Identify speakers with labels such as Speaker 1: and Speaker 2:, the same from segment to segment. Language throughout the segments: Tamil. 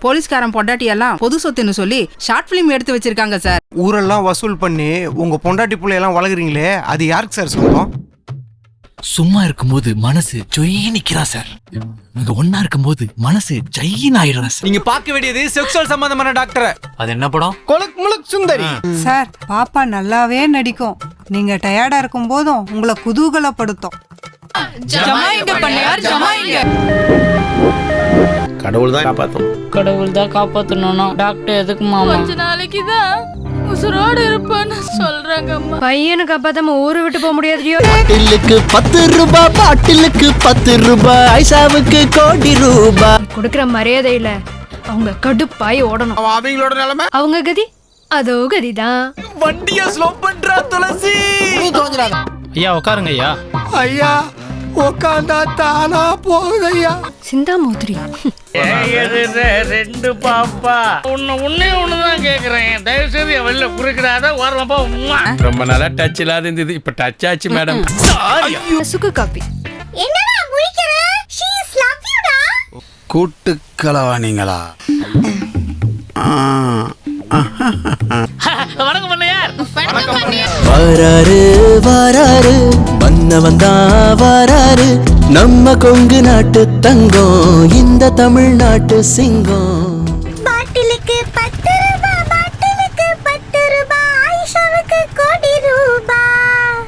Speaker 1: போலீஸ்காரன் பொண்டாட்டி எல்லாம் பொது சொத்துன்னு சொல்லி ஷார்ட் பிலிம் எடுத்து வச்சிருக்காங்க சார்.
Speaker 2: ஊரெல்லாம் வசூல் பண்ணி உங்க பொண்டாட்டி பிள்ளையெல்லாம் வளர்க்குறீங்களே, அது யாருக்கு சார் சொந்தம்?
Speaker 3: சும்மா இருக்கும்போது மனசு ஜொய்யி நிக்கிறா சார். நீங்க ஒன்னா இருக்கும்போது மனசு ஜெயின் ஆயிடுறா சார்.
Speaker 4: நீங்க பார்க்க வேண்டியது செக்சுவல் சம்பந்தமான டாக்டர்.
Speaker 3: அது என்ன படம்?
Speaker 2: கொலக் முலக் சுந்தரி.
Speaker 5: சார் பாப்பா நல்லாவே நடிக்கும். நீங்க டயர்டா இருக்கும் போதும் உங்களை குதூகலப்படுத்தும்.
Speaker 6: கடவுள் தான் காப்பாற்றும்.
Speaker 7: கடவுள் தான் காப்பாத்தணும்னா டாக்டர் எதுக்கு மாமா?
Speaker 8: கொஞ்ச நாளைக்கு தான் உசுரோடு இருப்பான்னு சொல்றாங்க.
Speaker 9: பையனை காப்பாத்தாம ஊரை விட்டு போக முடியாதுடியோ.
Speaker 10: பாட்டிலுக்கு 10 ரூபாய், பாட்டிலுக்கு 10 ரூபாய், ஐசாவுக்கு கோடி ரூபாய்.
Speaker 9: கொடுக்கற மரியாதையில அவங்க கடுப்பாய் ஓடணும்.
Speaker 2: அவங்களோட நிலைமை
Speaker 9: அவங்க கதி அதோ கதிதான்.
Speaker 4: வண்டிய ஸ்லோ பண்றா துளசி.
Speaker 3: ஐயா உட்காருங்க ஐயா.
Speaker 2: ஐயா உட்காந்தா தானா போகுது ஐயா.
Speaker 9: சிந்தா மோதிரி.
Speaker 7: ரெண்டு பாப்பா உன்னே ஒண்ணுதான் கேக்குறேன். தயவு செய்து வெளில குறுக்கிடாத வரப்பா.
Speaker 6: ரொம்ப நாளா டச் இல்லாத இருந்தது, இப்ப டச் ஆச்சு மேடம்.
Speaker 9: சுக்கு காப்பி.
Speaker 8: என்னடா முழிக்கிற? ஷீ இஸ் லவ் யூ டா.
Speaker 6: கூட்டுக்களவானீங்களா?
Speaker 7: வணக்கம் பண்ணையார்.
Speaker 10: வாராரு வாராரு வந்தவன் தான் வாராரு, நம்ம கொங்கு நாட்டு தங்கம், இந்த தமிழ்நாட்டு சிங்கம்.
Speaker 8: பாட்டிலுக்கு 10 ரூபாய், பாட்டிலுக்கு 10 ரூபாய், ஆயிஷாவுக்கு கோடி ரூபாய்.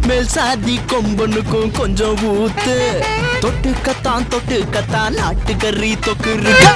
Speaker 10: மேல் சாதி கொம்பனுக்கும் கொஞ்சம் ஊத்து, தொட்டுக்கத்தான் நாட்டுக்கறி தொக்கு இருக்கு.